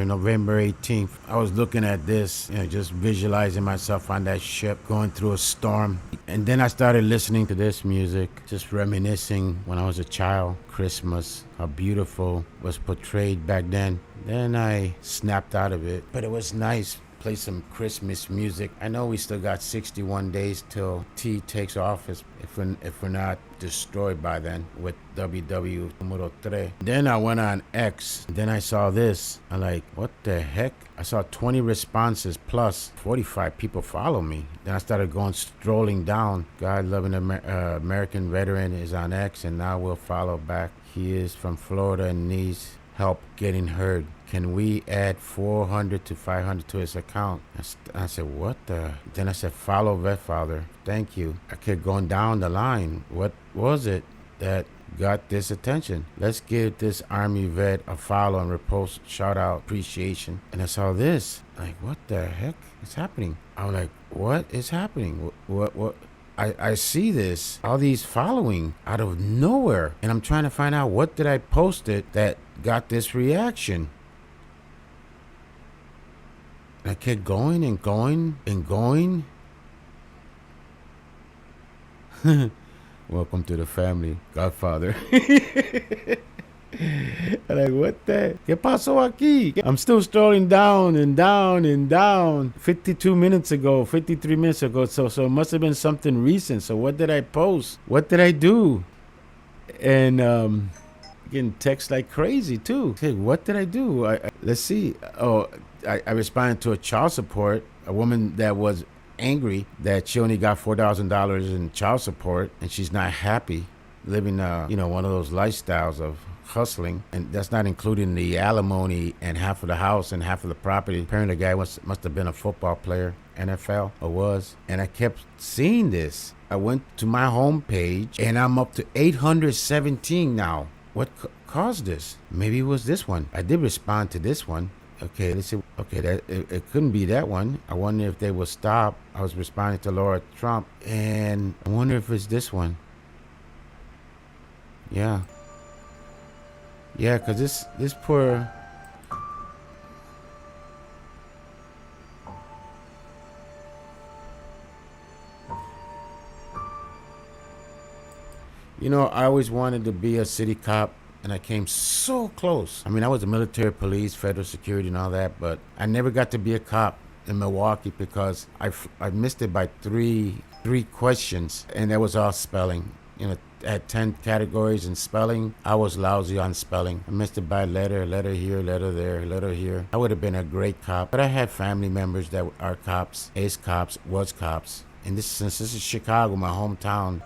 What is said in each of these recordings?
November 18th. I was looking at this, just visualizing myself on that ship going through a storm. And then I started listening to this music, just reminiscing when I was a child, Christmas, how beautiful was portrayed back then. Then I snapped out of it, but it was nice. Play some Christmas music. I know we still got 61 days till T takes office if we're not destroyed by then with WW numero 3. Then I went on X. Then I saw this. I'm like, what the heck? I saw 20 responses plus 45 people follow me. Then I started strolling down. God-loving American veteran is on X, and now we'll follow back. He is from Florida and needs help getting heard. Can we add 400 to 500 to his account? I said, what the? Then I said, follow Vetfather. Thank you. I kept going down the line. What was it that got this attention? Let's give this Army vet a follow and repost, shout out, appreciation. And I saw this. Like, what the heck is happening? I was like, what is happening? What? I see this, all these following out of nowhere. And I'm trying to find out what did I post it that got this reaction. I kept going and going and going. Welcome to the family, Godfather. I'm like, what the? ¿Qué pasó aquí? I'm still strolling down and down and down. 52 minutes ago, 53 minutes ago. So it must have been something recent. So what did I post? What did I do? And getting texts like crazy too. Hey, what did I do? Let's see. I responded to a child support. A woman that was angry that she only got $4,000 in child support and she's not happy living, one of those lifestyles of hustling, and that's not including the alimony and half of the house and half of the property. Apparently the guy must have been a football player, NFL, or was. And I kept seeing this. I went to my homepage and I'm up to 817 now. What caused this? Maybe it was this one. I did respond to this one. Okay, let's see. Okay, that it couldn't be that one. I wonder if they will stop. I was responding to Laura Trump, and I wonder if it's this one. Yeah, because this poor. I always wanted to be a city cop, and I came so close. I mean, I was a military, police, federal security, and all that, but I never got to be a cop in Milwaukee because I missed it by three questions, and that was all spelling. I had 10 categories in spelling. I was lousy on spelling. I missed it by letter here, letter there, letter here. I would have been a great cop, but I had family members that are cops, cops, was cops. And since this is Chicago, my hometown,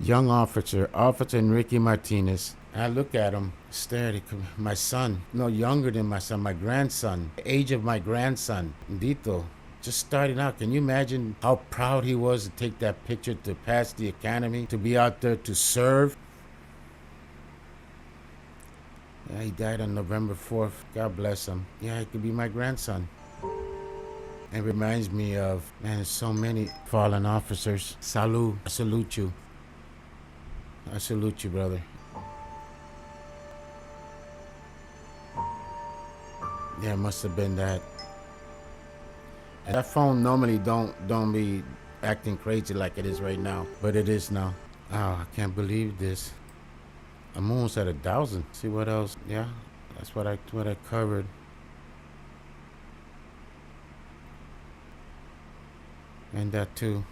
young officer Enrique Martinez. I look at him, stare at him. My son, no, younger than my son, my grandson, the age of my grandson, Dito, just starting out. Can you imagine how proud he was to take that picture, to pass the academy, to be out there to serve? Yeah, he died on November 4th. God bless him. Yeah, he could be my grandson. It reminds me of, man, there's so many fallen officers. Salud. I salute you. I salute you, brother. Yeah, it must have been that. And that phone normally don't be acting crazy like it is right now, but it is now. Oh, I can't believe this. I'm almost at 1,000. See what else? Yeah, that's what I covered. And that too.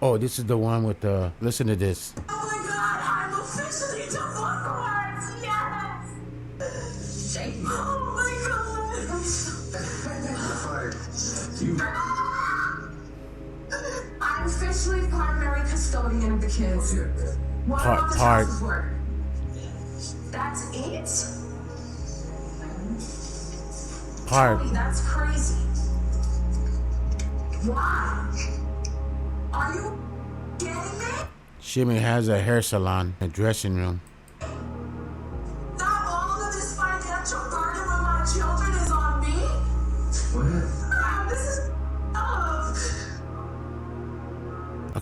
Oh, this is the one with the. Listen to this. Oh my God, I'm officially divorced. Yes. Shame. Oh my God. I'm officially primary custodian of the kids. What about the child support? That's it? Tony, that's crazy. Why? Are you kidding me? Shimmy has a hair salon, a dressing room. Not all of this financial burden when my children is on me? What? This is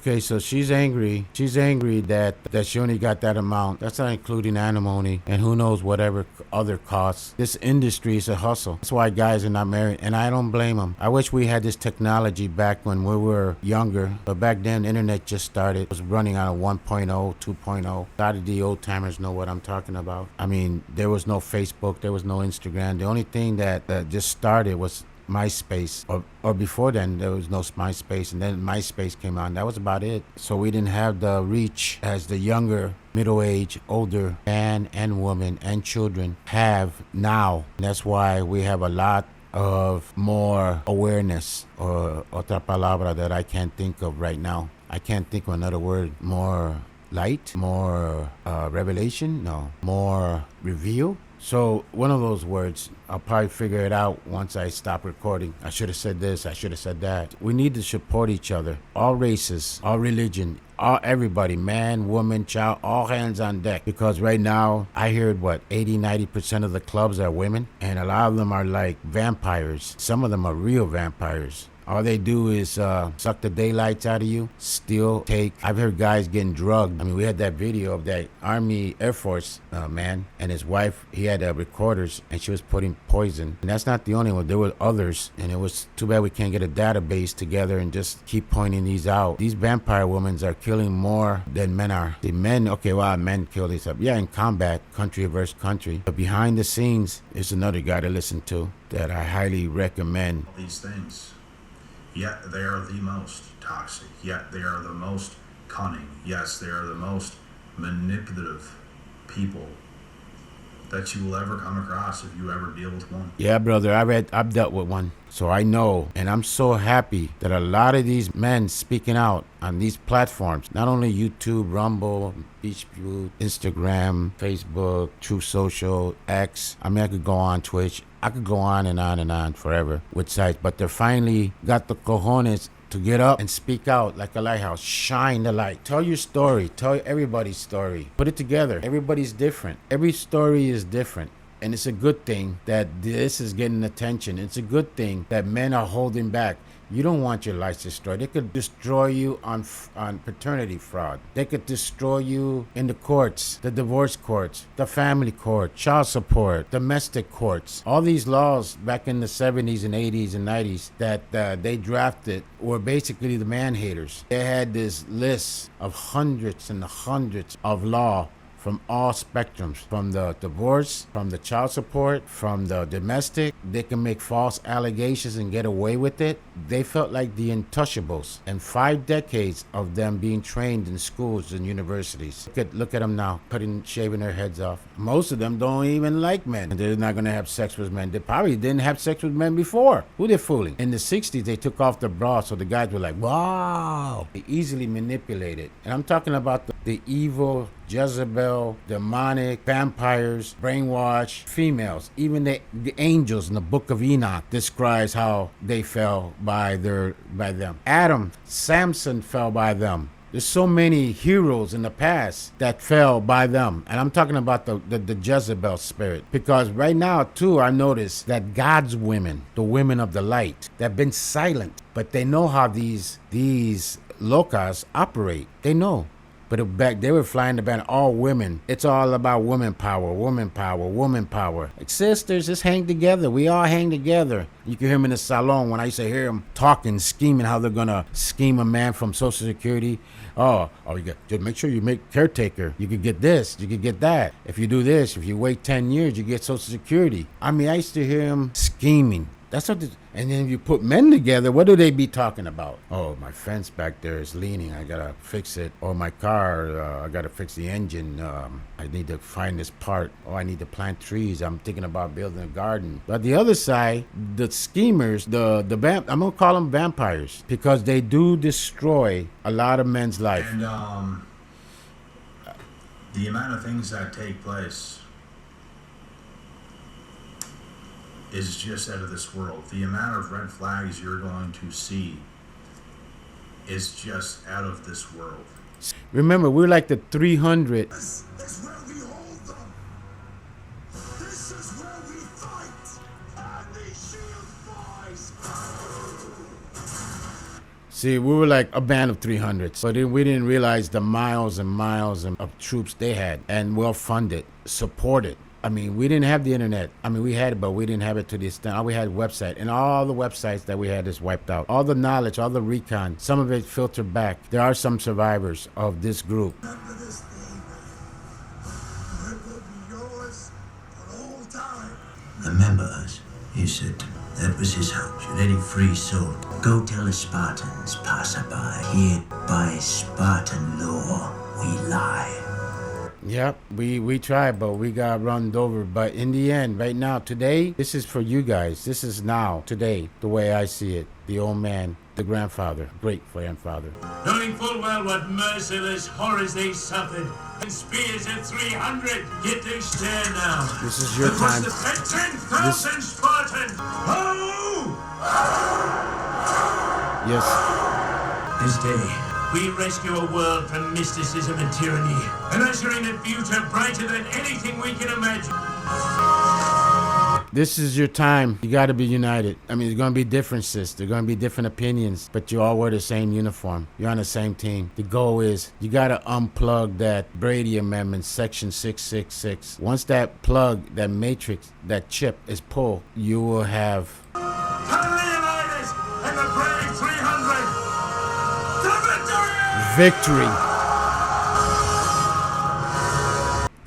Okay, so she's angry. She's angry that she only got that amount. That's not including alimony and who knows whatever other costs. This industry is a hustle. That's why guys are not married, and I don't blame them. I wish we had this technology back when we were younger, but back then the internet just started. It was running on a 1.0, 2.0. A lot of the old timers know what I'm talking about. I mean, there was no Facebook, there was no Instagram. The only thing that just started was MySpace, or before then there was no MySpace, and then MySpace came on. That was about it. So we didn't have the reach as the younger, middle-aged, older man and woman and children have now. And that's why we have a lot of more awareness, or otra palabra that I can't think of right now. I can't think of another word. More light, more revelation, no, more reveal. So one of those words, I'll probably figure it out once I stop recording. I should have said this, I should have said that. We need to support each other. All races, all religion, everybody, man, woman, child, all hands on deck. Because right now, I heard 80-90% of the clubs are women. And a lot of them are like vampires. Some of them are real vampires. All they do is suck the daylights out of you, steal, take. I've heard guys getting drugged. I mean, we had that video of that Army Air Force man and his wife. He had recorders, and she was putting poison. And that's not the only one. There were others, and it was too bad we can't get a database together and just keep pointing these out. These vampire women are killing more than men are. The men, okay, well, men kill these up. Yeah, in combat, country versus country. But behind the scenes is another guy to listen to that I highly recommend. These things. Yet they are the most toxic. Yet they are the most cunning. Yes, they are the most manipulative people that you will ever come across if you ever deal with one. Yeah, brother, I've dealt with one. So I know, and I'm so happy that a lot of these men speaking out on these platforms, not only YouTube, Rumble, BeachView, Instagram, Facebook, True Social, X. I mean, I could go on Twitch. I could go on and on forever with sites, but they finally got the cojones to get up and speak out like a lighthouse. Shine the light. Tell your story. Tell everybody's story. Put it together. Everybody's different. Every story is different. And it's a good thing that this is getting attention. It's a good thing that men are holding back. You don't want your life destroyed. They could destroy you on paternity fraud. They could destroy you in the courts, the divorce courts, the family court, child support, domestic courts. All these laws back in the 70s and 80s and 90s that they drafted were basically the man haters. They had this list of hundreds and hundreds of law from all spectrums, from the divorce, from the child support, from the domestic. They can make false allegations and get away with it. They felt like the untouchables. And 5 decades of them being trained in schools and universities. Look at them now, shaving their heads off. Most of them don't even like men. They're not going to have sex with men. They probably didn't have sex with men before. Who they fooling? In the 60s, they took off their bra, so the guys were like, wow. They easily manipulated. And I'm talking about the evil, Jezebel, demonic, vampires, brainwashed females. Even the angels in the book of Enoch describes how they fell by them. Adam, Samson fell by them. There's so many heroes in the past that fell by them. And I'm talking about the Jezebel spirit. Because right now, too, I notice that God's women, the women of the light, they've been silent. But they know how these locas operate. They know. But back they were flying the banner, all women. It's all about woman power, woman power, woman power. Like, sisters, just hang together. We all hang together. You can hear them in the salon when I used to hear them talking, scheming how they're going to scheme a man from Social Security. Just make sure you make caretaker. You could get this, you could get that. If you do this, if you wait 10 years, you get Social Security. I mean, I used to hear them scheming. That's what. And then if you put men together, what do they be talking about? Oh, my fence back there is leaning. I gotta fix it. Or my car, I gotta fix the engine. I need to find this part. Oh, I need to plant trees. I'm thinking about building a garden. But the other side, the schemers, I'm gonna call them vampires because they do destroy a lot of men's life. And the amount of things that take place is just out of this world. The amount of red flags you're going to see is just out of this world. Remember, we're like the 300. This is where we hold them. This is where we fight. And the shield flies. See, we were like a band of 300s, but then we didn't realize the miles and miles of troops they had, and well funded, supported. I mean, we didn't have the internet. I mean, we had it, but we didn't have it to the extent. All we had website, and all the websites that we had is wiped out. All the knowledge, all the recon, some of it filtered back. There are some survivors of this group. Remember this thing. It will be yours for all time. Remember us, he said. That was his hope. Should any free soul go tell the Spartans, passerby, here by Spartan law, we lie. Yep, we tried, but we got run over. But in the end, right now, today, this is for you guys. This is now, today, the way I see it. The old man, the grandfather, great-grandfather. Knowing full well what merciless horrors they suffered, and spears at 300, yet they stare now. This is your time. At 10,000 Spartans! Oh! Yes. This day, we rescue a world from mysticism and tyranny, and usher in a future brighter than anything we can imagine. This is your time. You got to be united. I mean, there's going to be differences. There's going to be different opinions, but you all wear the same uniform. You're on the same team. The goal is you got to unplug that Brady Amendment, Section 666. Once that plug, that matrix, that chip is pulled, you will have To the Leonidas and the brave 300! To victory!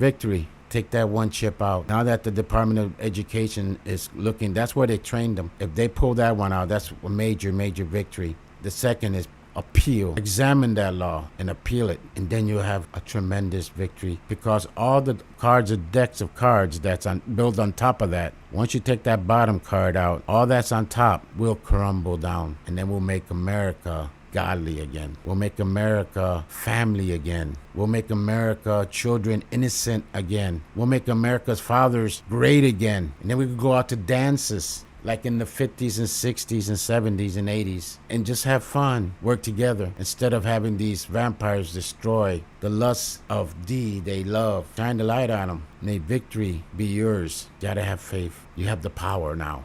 victory. Take that one chip out. Now that the Department of Education is looking, that's where they trained them. If they pull that one out, that's a major, major victory. The second is appeal. Examine that law and appeal it, and then you'll have a tremendous victory, because all the cards are decks of cards that's built on top of that. Once you take that bottom card out, all that's on top will crumble down, and then we'll make America godly again. We'll make America family again. We'll make America children innocent again. We'll make America's fathers great again. And then we could go out to dances like in the 50s and 60s and 70s and 80s and just have fun, work together, instead of having these vampires destroy the lusts of they love. Shine the light on them. May victory be yours. You gotta have faith. You have the power now.